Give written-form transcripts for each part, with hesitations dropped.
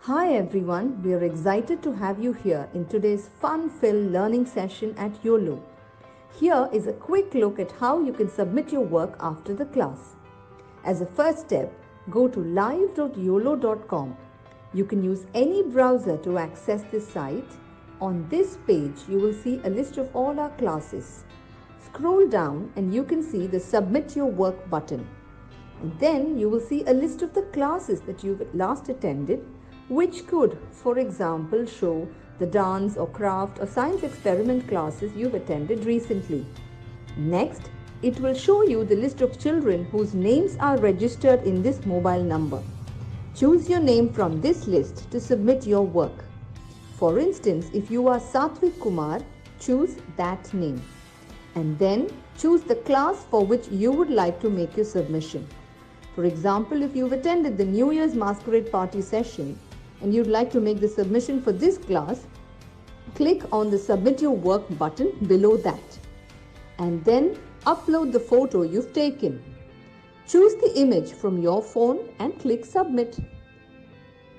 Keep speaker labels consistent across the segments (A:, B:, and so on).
A: Hi everyone, we are excited to have you here in today's fun-filled learning session at Uolo. Here is a quick look at how you can submit your work after the class. As a first step, go to live.uolo.com. You can use any browser to access this site. On this page, you will see a list of all our classes. Scroll down and you can see the Submit Your Work button. And then you will see a list of the classes that you've last attended, which could, for example, show the dance or craft or science experiment classes you've attended recently. Next, it will show you the list of children whose names are registered in this mobile number. Choose your name from this list to submit your work. For instance, if you are Satvik Kumar, choose that name. And then choose the class for which you would like to make your submission. For example, if you've attended the New Year's Masquerade Party session and you'd like to make the submission for this class, click on the Submit Your Work button below that. And then upload the photo you've taken. Choose the image from your phone and click Submit.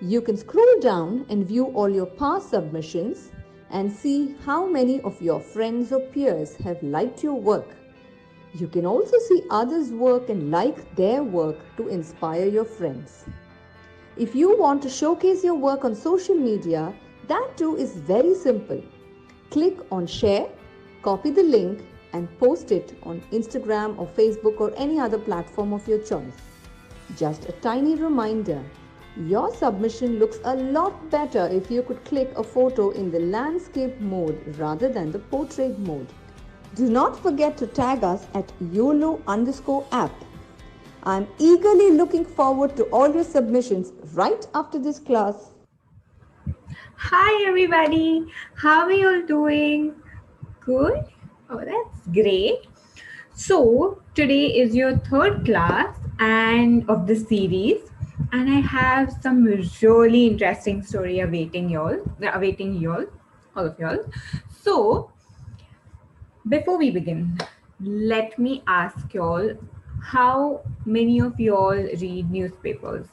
A: You can scroll down and view all your past submissions and see how many of your friends or peers have liked your work. You can also see others' work and like their work to inspire your friends. If you want to showcase your work on social media, that too is very simple. Click on Share, copy the link and post it on Instagram or Facebook or any other platform of your choice. Just a tiny reminder, your submission looks a lot better if you could click a photo in the landscape mode rather than the portrait mode. Do not forget to tag us at YOLO_app. I'm eagerly looking forward to all your submissions right after this class.
B: Hi everybody, how are you all doing? Good? Oh, that's great. So today is your third class and of the series, and I have some really interesting story awaiting y'all, all of y'all. So before we begin, let me ask y'all, how many of y'all read newspapers?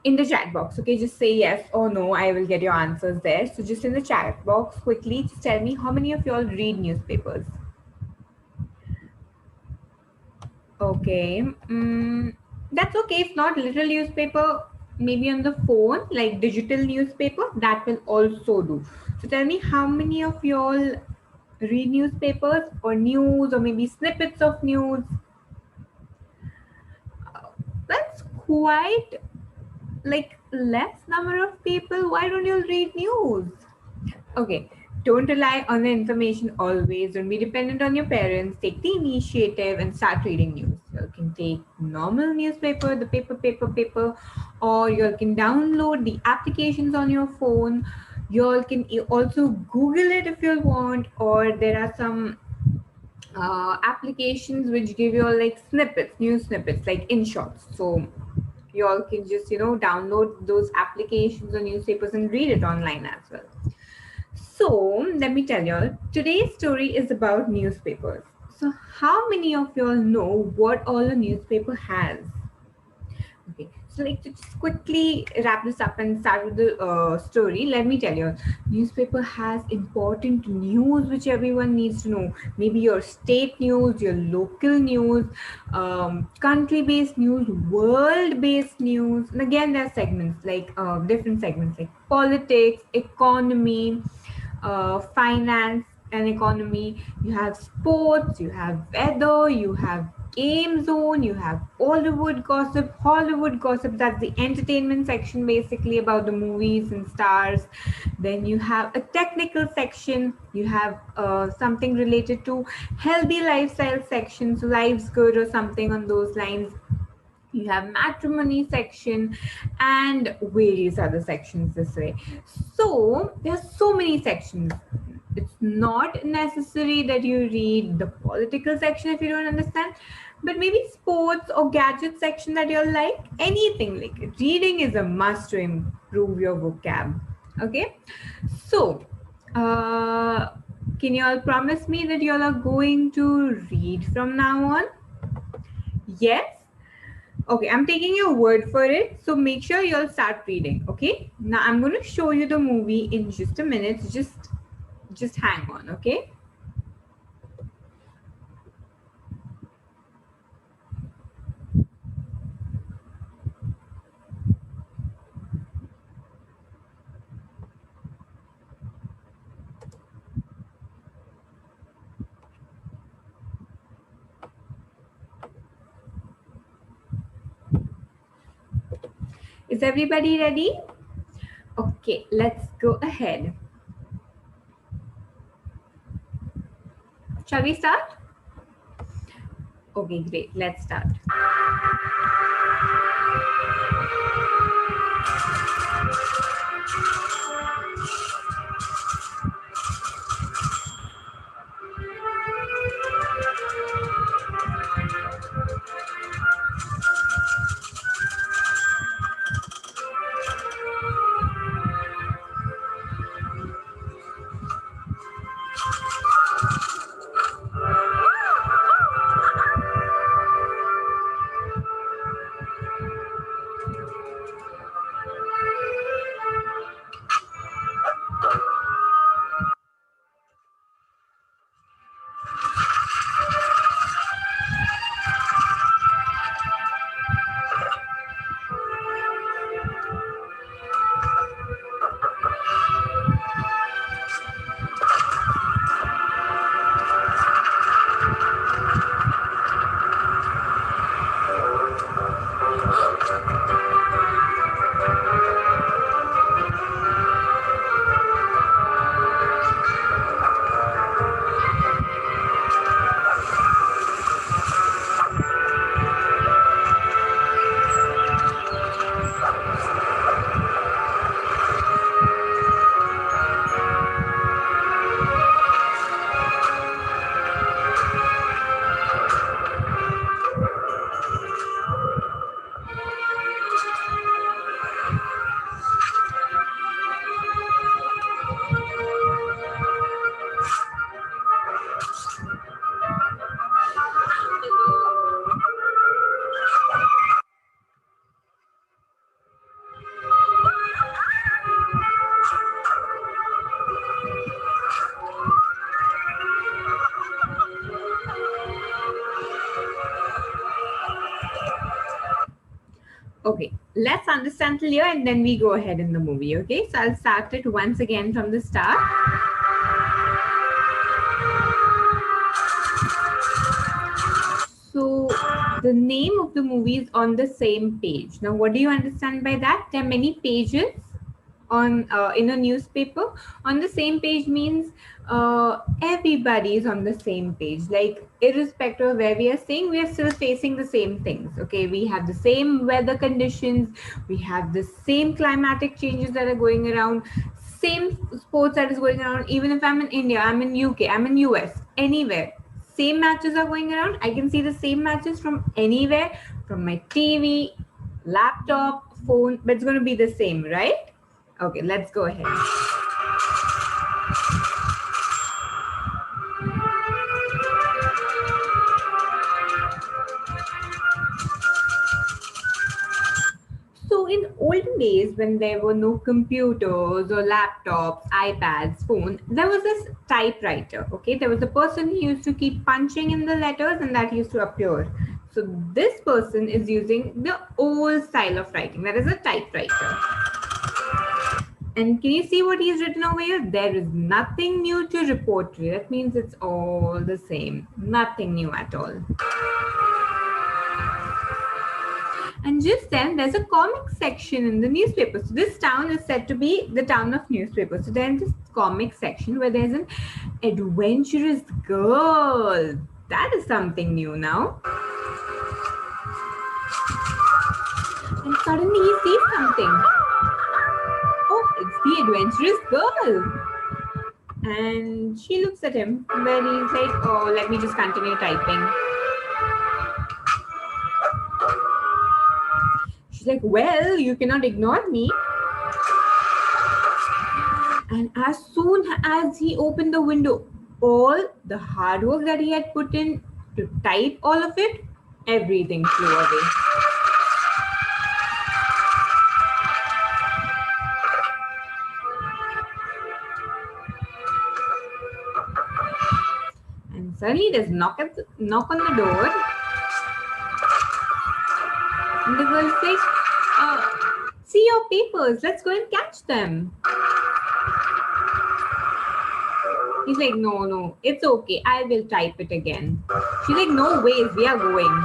B: In the chat box, okay, just say yes or no. I will get your answers there. So just in the chat box, quickly, just tell me how many of y'all read newspapers. Okay, that's okay. If not literal newspaper, maybe on the phone, like digital newspaper, that will also do. So tell me how many of y'all read newspapers or news or maybe snippets of news. That's quite like less number of people. Why don't you read news? Okay, don't rely on the information always. Don't be dependent on your parents. Take the initiative and start reading news. You can take normal newspaper, the paper, or you can download the applications on your phone. You can also Google it if you want, or there are some applications which give you all like snippets, news snippets, like in shorts. So you all can just download those applications or newspapers and read it online as well. So let me tell you all, today's story is about newspapers. So how many of y'all know what all a newspaper has? Okay, so like to just quickly wrap this up and start with the story. Let me tell you, newspaper has important news which everyone needs to know. Maybe your state news, your local news, country-based news, world-based news. And again, there are segments like different segments like politics, economy, finance and economy. You have sports, you have weather, you have game zone, you have Hollywood gossip, that's the entertainment section basically about the movies and stars. Then you have a technical section, you have something related to healthy lifestyle section, so life's good or something on those lines. You have matrimony section and various other sections this way. So there's so many sections. It's not necessary that you read the political section if you don't understand, but maybe sports or gadget section that you're like, anything like it. Reading is a must to improve your vocab. Okay, so can you all promise me that you all are going to read from now on? Yes. Okay, I'm taking your word for it. So make sure you'll start reading. Okay. Now I'm going to show you the movie in just a minute. Just hang on. Okay. Is everybody ready? Okay, let's go ahead. Shall we start? Okay, great. Let's start. Okay, let's understand till here and then we go ahead in the movie. Okay, so I'll start it once again from the start. So the name of the movie is On the Same Page. Now, what do you understand by that? There are many pages on in a newspaper. On the same page means everybody is on the same page. Like irrespective of where we are staying, we are still facing the same things. Okay, we have the same weather conditions, we have the same climatic changes that are going around, same sports that is going around. Even if I'm in India, I'm in UK, I'm in US, anywhere, same matches are going around. I can see the same matches from anywhere, from my TV, laptop, phone, but it's going to be the same, right? Okay, let's go ahead. So in olden days, when there were no computers or laptops, iPads, phone, there was this typewriter. Okay, there was a person who used to keep punching in the letters and that used to appear. So this person is using the old style of writing, that is a typewriter. And can you see what he's written over here? There is nothing new to report to you. That means it's all the same. Nothing new at all. And just then, there's a comic section in the newspaper. So this town is said to be the town of newspapers. So there's this comic section where there's an adventurous girl. That is something new now. And suddenly he sees something. Oh, it's the adventurous girl. And she looks at him where he's like, oh, let me just continue typing. She's like, well, you cannot ignore me. And as soon as he opened the window, all the hard work that he had put in to type all of it, everything flew away. Suddenly there's knock on the door. And the girl's like, see your papers, let's go and catch them. He's like, no, it's okay, I will type it again. She's like, no ways, we are going.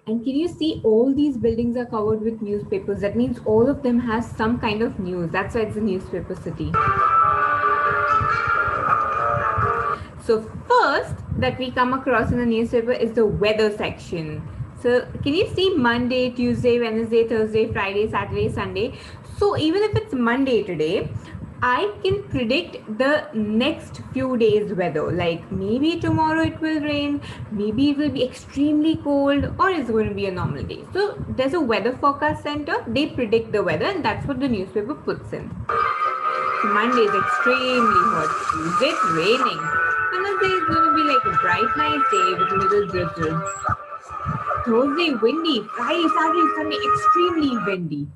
B: And can you see all these buildings are covered with newspapers? That means all of them has some kind of news. That's why it's a newspaper city. So first that we come across in the newspaper is the weather section. So can you see Monday, Tuesday, Wednesday, Thursday, Friday, Saturday, Sunday? So even if it's Monday today, I can predict the next few days weather. Like maybe tomorrow it will rain, maybe it will be extremely cold, or it's going to be a normal day. So there's a weather forecast center. They predict the weather, and that's what the newspaper puts in. So Monday is extremely hot. Tuesday it's raining. Wednesday is going to be like a bright nice day with little drizzle. Thursday windy. Friday, Saturday, Sunday extremely windy.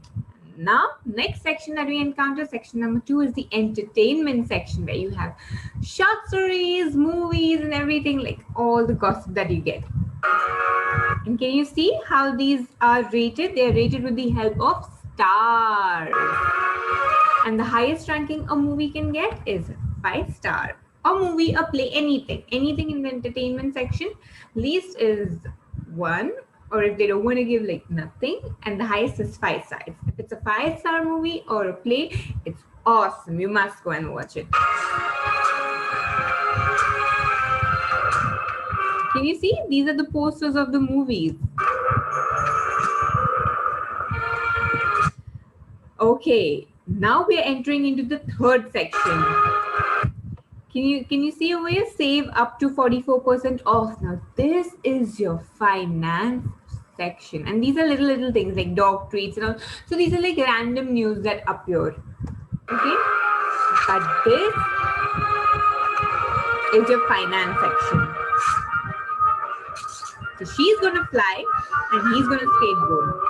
B: Now, next section that we encounter, section number 2, is the entertainment section, where you have short stories, movies, and everything, like all the gossip that you get. And can you see how these are rated? They are rated with the help of stars. And the highest ranking a movie can get is 5-star. A movie, a play, anything in the entertainment section, least is 1. Or if they don't want to give like nothing, and the highest is 5 stars. If it's a 5-star movie or a play, it's awesome. You must go and watch it. Can you see? These are the posters of the movies. Okay, now we are entering into the third section. Can you see over here? Save up to 44% off. Now this is your finance section, and these are little things like dog treats and all. So these are like random news that appear. Okay, but this is your finance section. So she's gonna fly and he's gonna skateboard.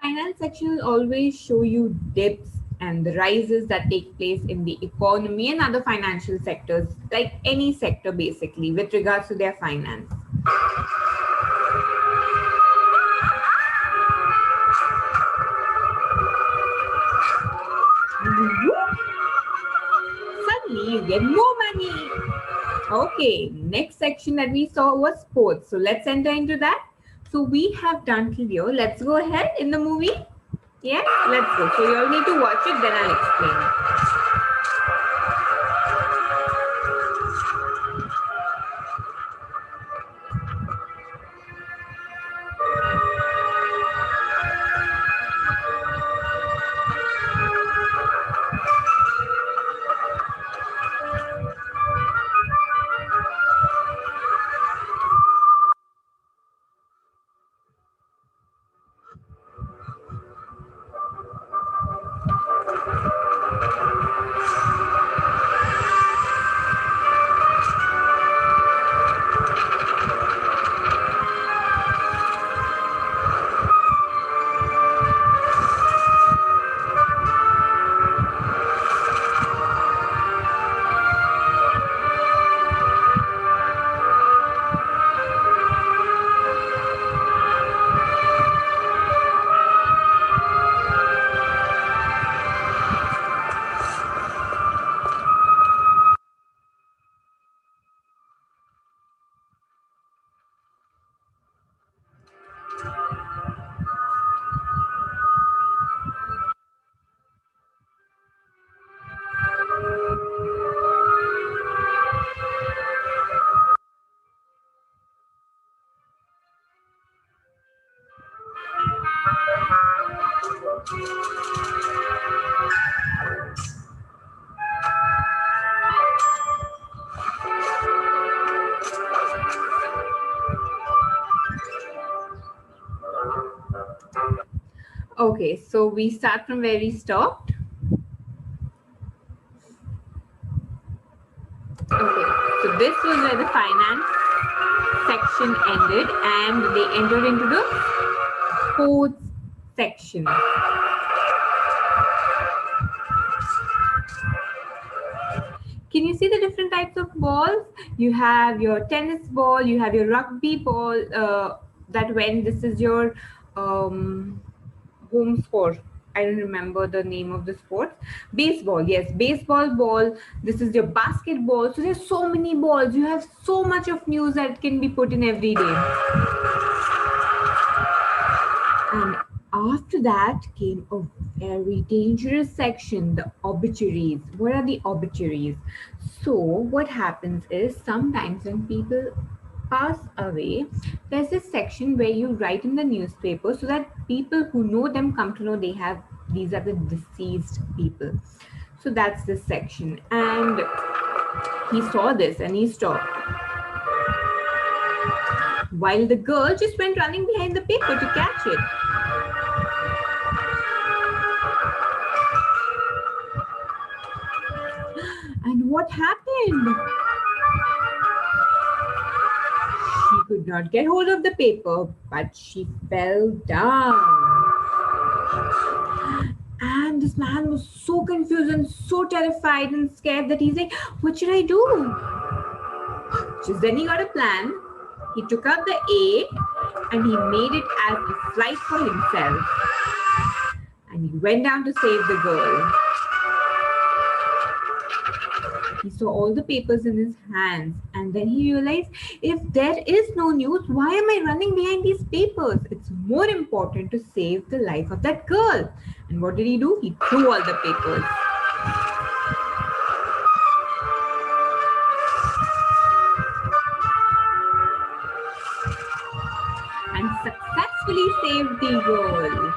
B: Finance section will always show you dips and the rises that take place in the economy and other financial sectors, like any sector basically, with regards to their finance. Suddenly you get more money. Okay, next section that we saw was sports. So let's enter into that. So we have done till here. Let's go ahead in the movie. Yeah, let's go. So you all need to watch it, then I'll explain it. Okay, so we start from where we stopped. Okay, so this was where the finance section ended and they entered into the sports section. Can you see the different types of balls? You have your tennis ball, you have your rugby ball, that when this is your home sport. I don't remember the name of the sport. Baseball, yes, baseball ball. This is your basketball. So there's so many balls. You have so much of news that can be put in every day. And after that came a very dangerous section, the obituaries. What are the obituaries? So, what happens is sometimes when people pass away, there's this section where you write in the newspaper so that people who know them come to know these are the deceased people. So, that's this section. And he saw this and he stopped. While the girl just went running behind the paper to catch it. And what happened? She could not get hold of the paper, but she fell down. And this man was so confused and so terrified and scared that he's like, what should I do? Just then he got a plan. He took out the A and he made it as a flight for himself. And he went down to save the girl. He saw all the papers in his hands and then he realized, if there is no news, why am I running behind these papers? It's more important to save the life of that girl. And what did he do? He threw all the papers. And successfully saved the girl.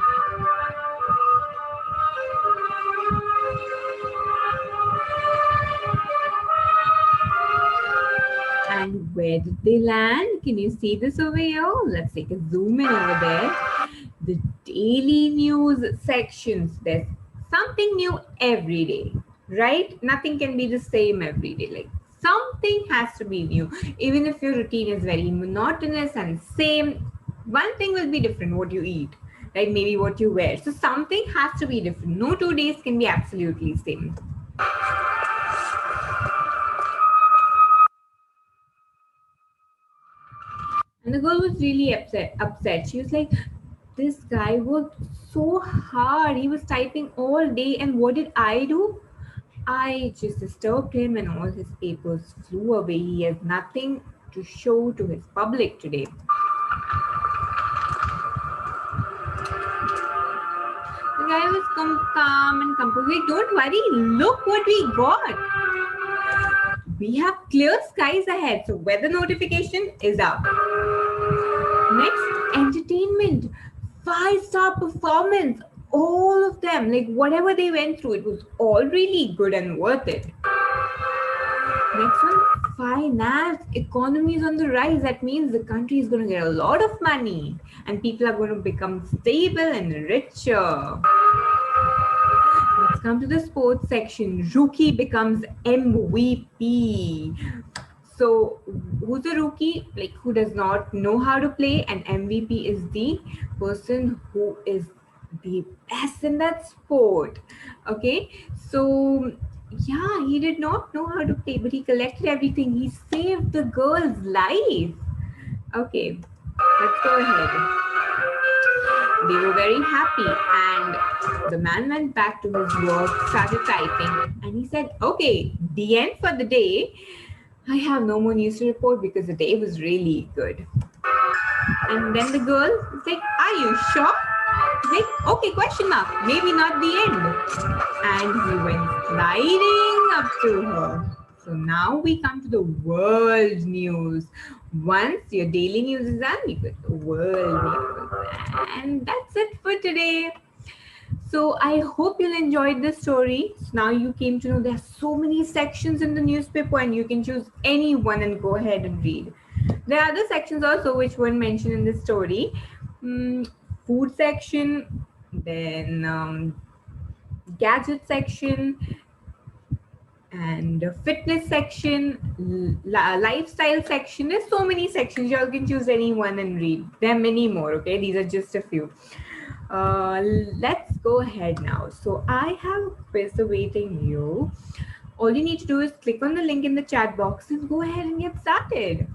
B: And where did they land? Can you see this over here? Let's take a zoom in over there. The daily news sections. There's something new every day, right? Nothing can be the same every day. Like something has to be new. Even if your routine is very monotonous and same, one thing will be different, what you eat, right? Maybe what you wear. So something has to be different. No 2 days can be absolutely same. And the girl was really upset. She was like, this guy worked so hard. He was typing all day. And what did I do? I just disturbed him and all his papers flew away. He has nothing to show to his public today. The guy was calm and composed. Like, don't worry. Look what we got. We have clear skies ahead. So weather notification is up. Next, entertainment. 5-star performance. All of them, like whatever they went through, it was all really good and worth it. Next one, finance. Economy is on the rise. That means the country is going to get a lot of money and people are going to become stable and richer. Let's come to the sports section. Rookie becomes MVP. So who's a rookie? Like who does not know how to play, and MVP is the person who is the best in that sport. Okay, so yeah, he did not know how to play, but he collected everything. He saved the girl's life. Okay, let's go ahead. They were very happy, and the man went back to his work, started typing, and he said, okay, the end for the day. I have no more news to report because the day was really good. And then the girl was like, are you sure? Like, okay, question mark, maybe not the end. And he went sliding up to her. So now we come to the world news. Once your daily news is done, we put the world news. And that's it for today. So I hope you'll enjoyed this story. So now you came to know there are so many sections in the newspaper and you can choose any one and go ahead and read. There are other sections also which weren't mentioned in this story. Food section, then gadget section, and fitness section, lifestyle section. There's so many sections. You all can choose any one and read. There are many more, okay? These are just a few. Let's go ahead now. So I have a quiz awaiting you. All you need to do is click on the link in the chat box and go ahead and get started.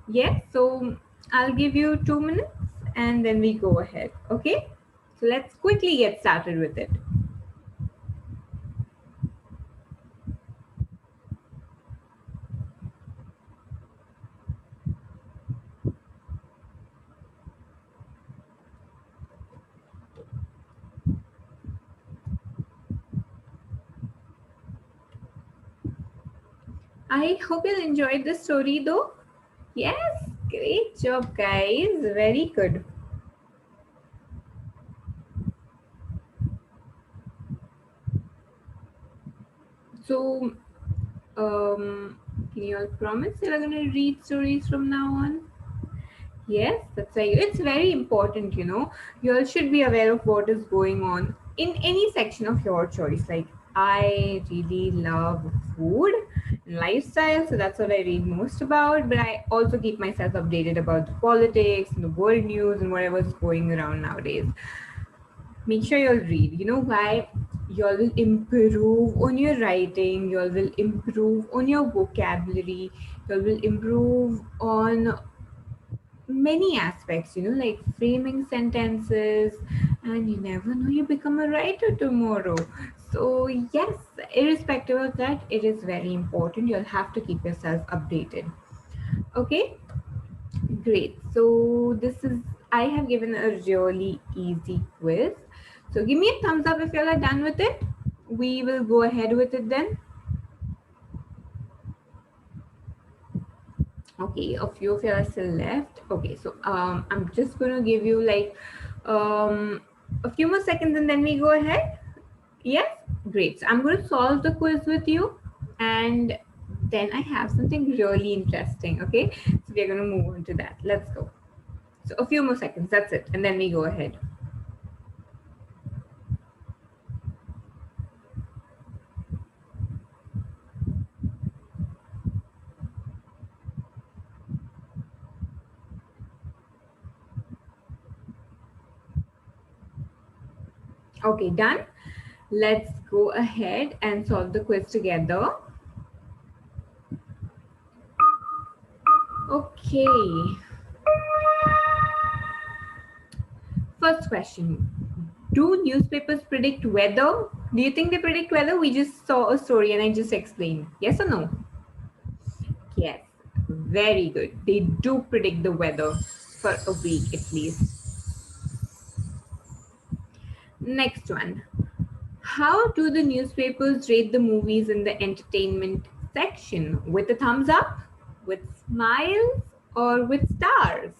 B: Yes, so I'll give you 2 minutes and then we go ahead. Okay, so let's quickly get started with it. I hope you enjoyed the story though. Yes, great job, guys. Very good. So, can you all promise you're gonna read stories from now on? Yes, that's right. It's very important, You all should be aware of what is going on in any section of your choice. Like, I really love food and lifestyle, so that's what I read most about. But I also keep myself updated about the politics and the world news and whatever's going around nowadays. Make sure you'll read. You know why? Y'all will improve on your writing, y'all will improve on your vocabulary, y'all will improve on many aspects, like framing sentences, and you never know, you become a writer tomorrow. So yes, irrespective of that, it is very important. You'll have to keep yourself updated. Okay, great. So this is, I have given a really easy quiz. So give me a thumbs up if you all are done with it. We will go ahead with it then. Okay, a few of you are still left. Okay, so I'm just gonna give you like a few more seconds and then we go ahead. Yes, great. So I'm gonna solve the quiz with you, and then I have something really interesting. Okay, so we're gonna move on to that. Let's go. So a few more seconds, that's it, and then we go ahead. Okay, done. Let's go ahead and solve the quiz together. Okay. First question. Do newspapers predict weather? Do you think they predict weather? We just saw a story and I just explained. Yes or no? Yes. Very good. They do predict the weather for a week at least. Next one. How do the newspapers rate the movies in the entertainment section? With a thumbs up, with smiles, or with stars?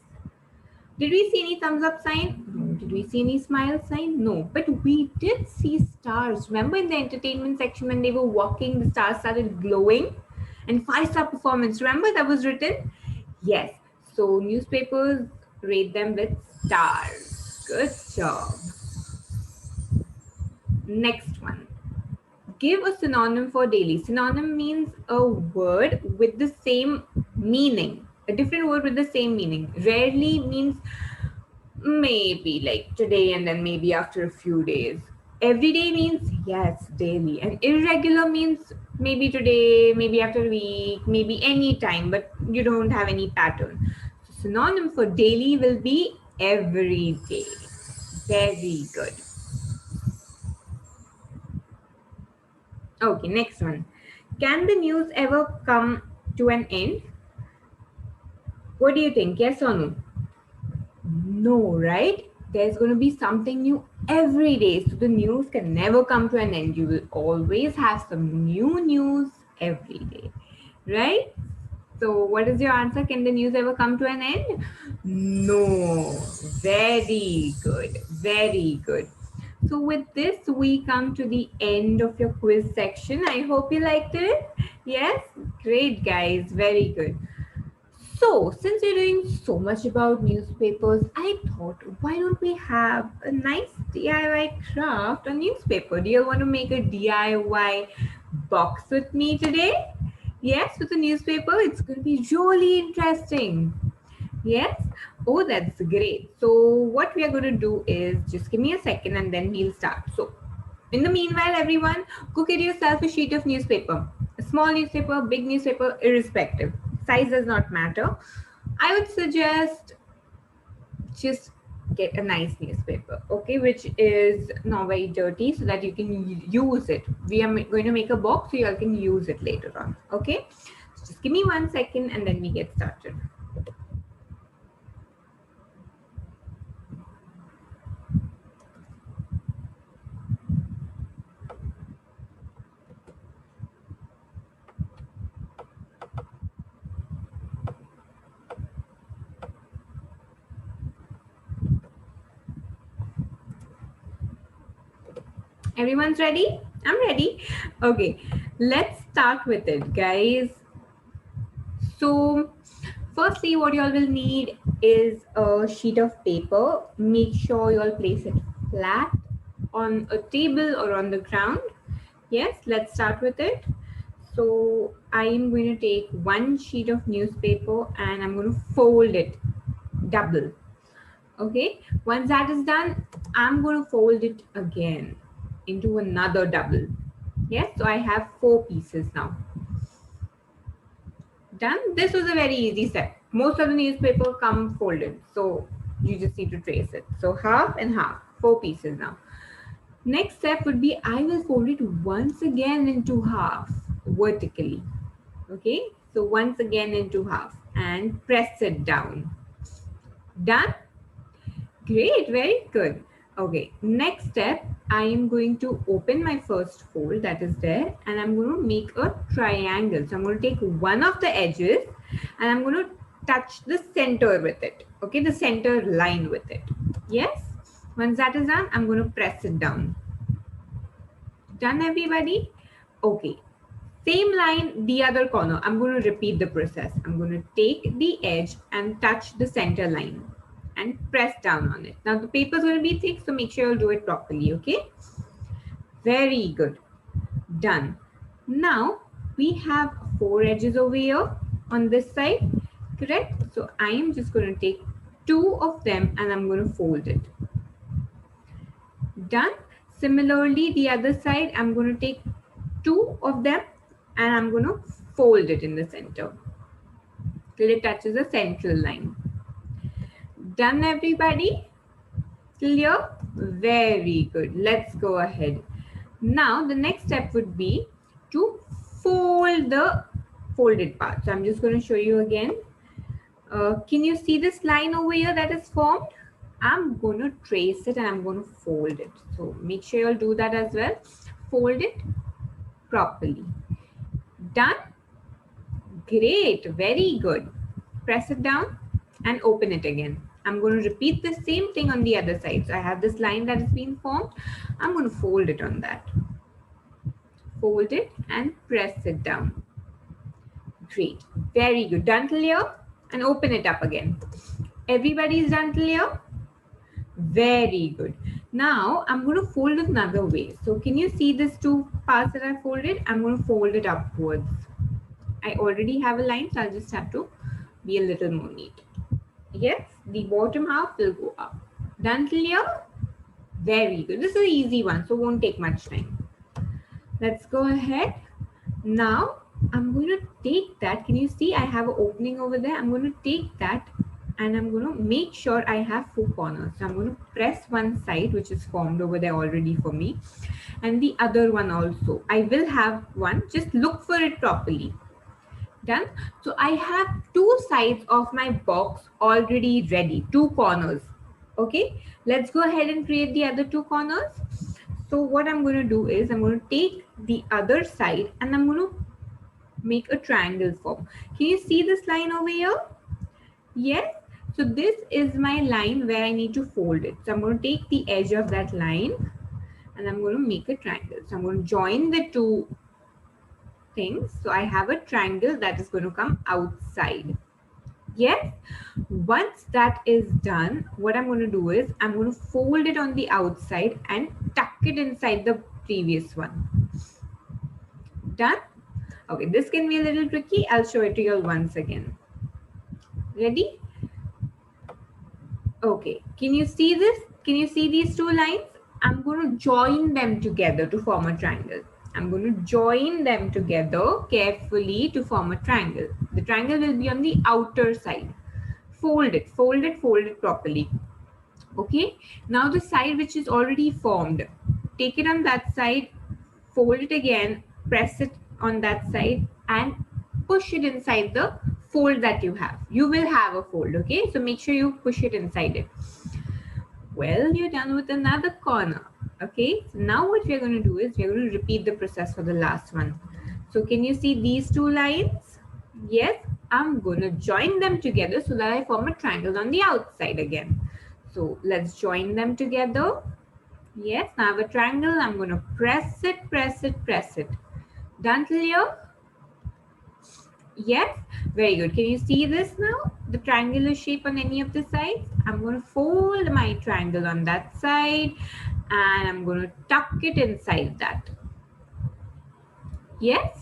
B: Did we see any thumbs up sign? No. Did we see any smile sign? No. But we did see stars. Remember in the entertainment section when they were walking, the stars started glowing? And 5-star performance. Remember that was written? Yes. So newspapers rate them with stars. Good job. Next one. Give a synonym for daily. Synonym means a word with the same meaning. A different word with the same meaning. Rarely means maybe like today and then maybe after a few days. Every day means yes, daily. And irregular means maybe today, maybe after a week, maybe any time, but you don't have any pattern. So synonym for daily will be every day. Very good. Okay, next one. Can the news ever come to an end? What do you think? Yes or no? No, right? There's going to be something new every day. So the news can never come to an end. You will always have some new news every day, right? So what is your answer? Can the news ever come to an end? No. Very good. Very good. So with this, we come to the end of your quiz section. I hope you liked it. Yes? Great, guys. Very good. So, since you're doing so much about newspapers, I thought, why don't we have a nice DIY craft on newspaper? Do you want to make a DIY box with me today? Yes, with a newspaper, it's going to be really interesting. Yes? Oh, that's great. So, what we are going to do is just give me a second and then we'll start. So, in the meanwhile, everyone, go get yourself a sheet of newspaper, a small newspaper, big newspaper, irrespective. Size does not matter. I would suggest just get a nice newspaper, okay, which is not very dirty, so that you can use it. We are going to make a box so you all can use it later on, okay? So just give me 1 second and then we get started. Everyone's ready? I'm ready. Okay, let's start with it, guys. So firstly, what you all will need is a sheet of paper. Make sure you all place it flat on a table or on the ground. Yes, let's start with it. So I am going to take one sheet of newspaper and I'm going to fold it double. Okay, once that is done, I'm going to fold it again into another double. Yes, so I have 4 pieces now. Done. This was a very easy step. Most of the newspaper come folded, so you just need to trace it. So half and half, 4 pieces now. Next step would be I will fold it once again into half vertically. Okay, so once again into half and press it down. Done. Great, very good. Okay, next step, I am going to open my first fold that is there and I'm going to make a triangle. So I'm going to take one of the edges and I'm going to touch the center with it. Okay, the center line with it. Yes, once that is done, I'm going to press it down. Done, everybody? Okay, same line, the other corner. I'm going to repeat the process. I'm going to take the edge and touch the center line and press down on it. Now the paper is going to be thick, so make sure you do it properly, okay? Very good. Done. Now we have 4 edges over here on this side, correct? So I am just going to take 2 of them and I'm going to fold it. Done. Similarly, the other side, I'm going to take 2 of them and I'm going to fold it in the center till it touches the central line. Done, everybody? Clear? Very good. Let's go ahead. Now, the next step would be to fold the folded part. So I'm just going to show you again. Can you see this line over here that is formed? I'm going to trace it and I'm going to fold it. So make sure you'll do that as well. Fold it properly. Done? Great. Very good. Press it down and open it again. I'm going to repeat the same thing on the other side. So I have this line that has been formed. I'm going to fold it on that. Fold it and press it down. Great. Very good. Done till here and open it up again. Everybody's done till here? Very good. Now I'm going to fold it another way. So can you see these 2 parts that I folded? I'm going to fold it upwards. I already have a line, so I'll just have to be a little more neat. Yes, the bottom half will go up. Done till here? Very good. This is an easy one, so won't take much time. Let's go ahead. Now, I'm going to take that. Can you see I have an opening over there? I'm going to take that and I'm going to make sure I have 4 corners. So I'm going to press one side, which is formed over there already for me, and the other one also. I will have one. Just look for it properly. Done. So I have 2 sides of my box already ready, 2 corners. Okay, let's go ahead and create the other 2 corners. So what I'm going to do is I'm going to take the other side and I'm going to make a triangle form. Can you see this line over here? Yes. So this is my line where I need to fold it. So I'm going to take the edge of that line and I'm going to make a triangle. So I'm going to join the 2 things. So I have a triangle that is going to come outside. Yes. Once that is done, what I'm going to do is I'm going to fold it on the outside and tuck it inside the previous one. Done. Okay, this can be a little tricky. I'll show it to you all once again. Ready? Okay, can you see this? Can you see these 2 lines? I'm going to join them together to form a triangle. I'm going to join them together carefully to form a triangle. The triangle will be on the outer side. Fold it, fold it, fold it properly. Okay, now the side which is already formed, take it on that side, fold it again, press it on that side and push it inside the fold that you have. You will have a fold, okay? So make sure you push it inside it. Well, you're done with another corner. Okay, so now what we're going to do is we're going to repeat the process for the last one. So can you see these two lines? Yes, I'm going to join them together so that I form a triangle on the outside again. So let's join them together. Yes, now I have a triangle. I'm going to press it, press it, press it. Done till here? Yes, very good. Can you see this now? The triangular shape on any of the sides. I'm going to fold my triangle on that side and I'm going to tuck it inside that. Yes?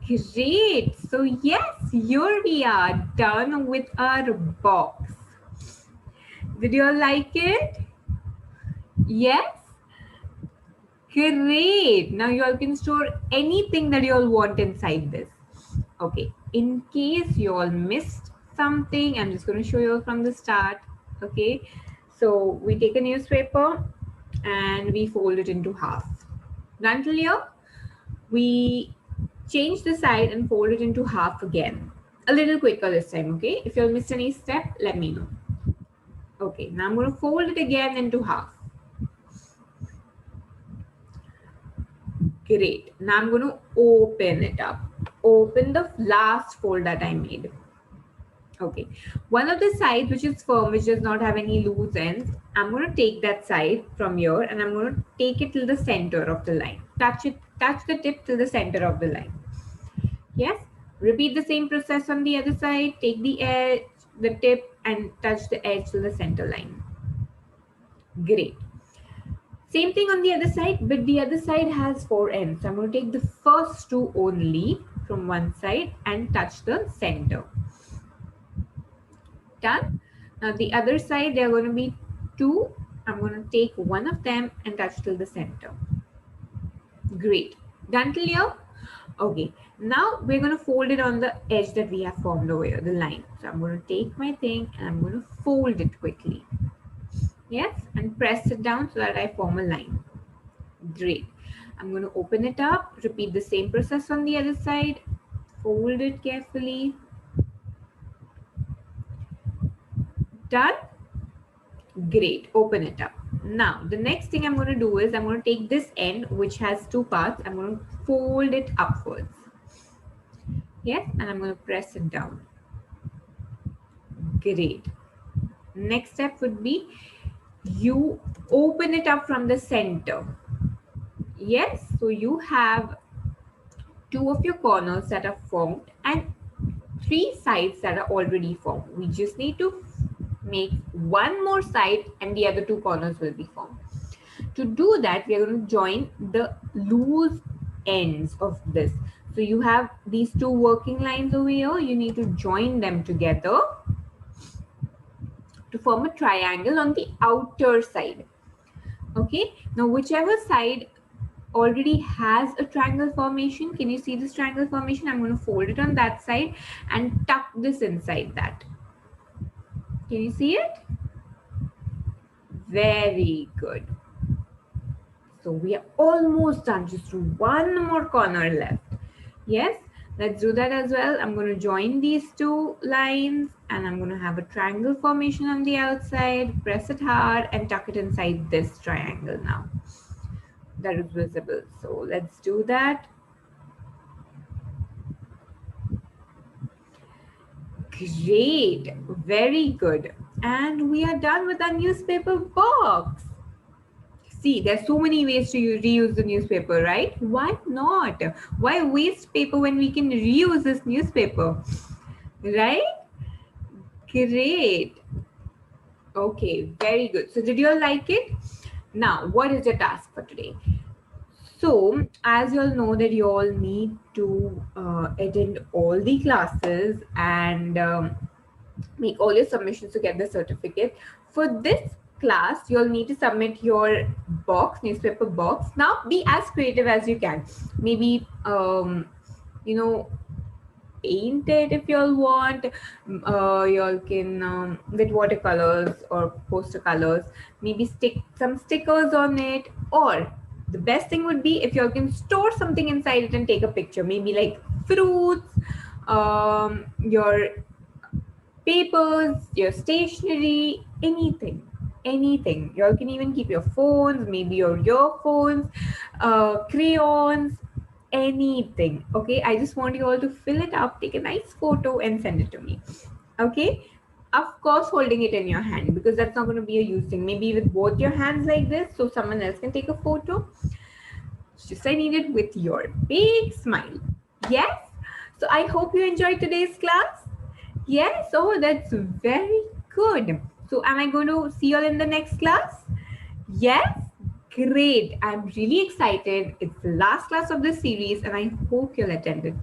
B: Great. So yes, here we are done with our box. Did you all like it? Yes? Great. Now you all can store anything that you all want inside this. Okay, in case you all missed something, I'm just going to show you all from the start. Okay, so we take a newspaper and we fold it into half. Done till here? We change the side and fold it into half again. A little quicker this time, okay? If you all missed any step, let me know. Okay, now I'm going to fold it again into half. Great. Now I'm going to open it up. Open the last fold that I made. Okay. One of the sides which is firm, which does not have any loose ends, I'm going to take that side from here and I'm going to take it till the center of the line. Touch it, touch the tip till the center of the line. Yes. Repeat the same process on the other side. Take the edge, the tip and touch the edge till the center line. Great. Same thing on the other side, but the other side has 4 ends. So I'm going to take the first 2 only from one side and touch the center. Done. Now the other side, there are going to be 2. I'm going to take one of them and touch till the center. Great. Done till here? Okay. Now we're going to fold it on the edge that we have formed over here, the line. So I'm going to take my thing and I'm going to fold it quickly. Yes, and press it down so that I form a line. Great. I'm going to open it up, repeat the same process on the other side, fold it carefully. Done? Great. Open it up. Now, the next thing I'm going to do is I'm going to take this end, which has 2 parts. I'm going to fold it upwards. Yes, and I'm going to press it down. Great. Next step would be you open it up from the center. Yes, so you have 2 of your corners that are formed and 3 sides that are already formed. We just need to make 1 more side and the other 2 corners will be formed. To do that, we are going to join the loose ends of this. So you have these 2 working lines over here. You need to join them together to form a triangle on the outer side. Okay, now whichever side already has a triangle formation, can you see this triangle formation? I'm going to fold it on that side and tuck this inside that. Can you see it? Very good. So we are almost done, just 1 more corner left. Yes, let's do that as well. I'm going to join these 2 lines and I'm going to have a triangle formation on the outside, press it hard and tuck it inside this triangle now. That is visible. So let's do that. Great, very good. And we are done with our newspaper box. See, there's so many ways to reuse the newspaper, right? Why not? Why waste paper when we can reuse this newspaper? Right? Great. Okay, very good. So did you all like it? Now, what is your task for today? So, as you all know that you all need to attend all the classes and make all your submissions to get the certificate. For this, class, you'll need to submit your newspaper box. Now, be as creative as you can. Maybe, you know, paint it if y'all want. Y'all can with watercolors or poster colors, maybe stick some stickers on it, or the best thing would be if y'all can store something inside it and take a picture, maybe like fruits, your papers, your stationery, anything. You all can even keep your phones, maybe your earphones, crayons, anything. Okay, I just want you all to fill it up, take a nice photo, and send it to me. Okay, of course, holding it in your hand, because that's not going to be a use thing. Maybe with both your hands like this, so someone else can take a photo. Just I need it with your big smile. Yes. So I hope you enjoyed today's class. Yes, oh, that's very good. So, am I going to see you all in the next class? Yes, great. I'm really excited. It's the last class of this series, and I hope you'll attend it.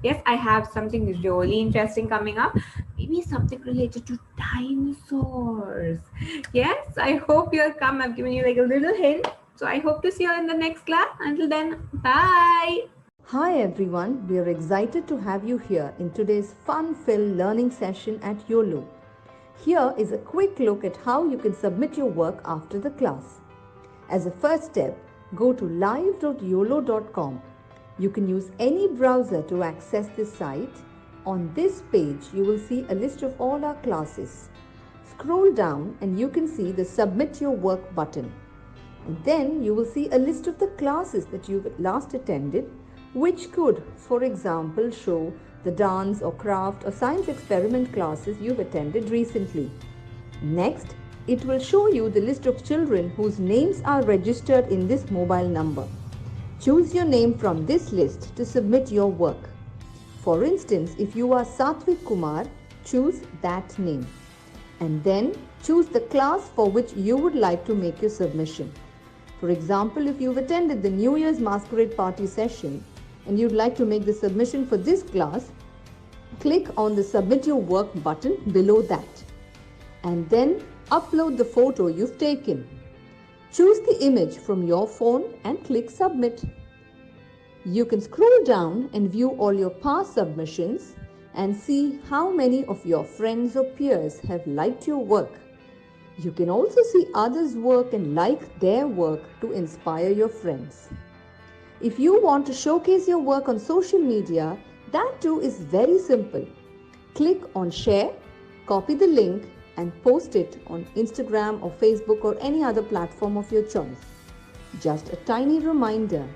B: Yes, I have something really interesting coming up. Maybe something related to dinosaurs. Yes, I hope you'll come. I've given you like a little hint. So, I hope to see you all in the next class. Until then, bye.
A: Hi everyone, we are excited to have you here in today's fun-filled learning session at Uolo. Here is a quick look at how you can submit your work after the class. As a first step, go to live.uolo.com. You can use any browser to access this site. On this page, you will see a list of all our classes. Scroll down and you can see the Submit Your Work button. And then you will see a list of the classes that you've last attended, which could, for example, show the dance or craft or science experiment classes you've attended recently. Next, it will show you the list of children whose names are registered in this mobile number. Choose your name from this list to submit your work. For instance, if you are Satvik Kumar, choose that name. And then choose the class for which you would like to make your submission. For example, if you've attended the New Year's Masquerade Party session and you'd like to make the submission for this class, click on the Submit Your Work button below that. And then upload the photo you've taken. Choose the image from your phone and click Submit. You can scroll down and view all your past submissions and see how many of your friends or peers have liked your work. You can also see others' work and like their work to inspire your friends. If you want to showcase your work on social media, that too is very simple. Click on Share, copy the link and post it on Instagram or Facebook or any other platform of your choice. Just a tiny reminder,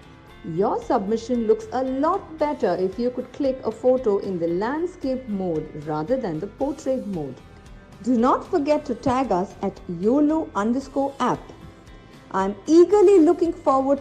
A: your submission looks a lot better if you could click a photo in the landscape mode rather than the portrait mode. Do not forget to tag us at Uolo_app. I'm eagerly looking forward to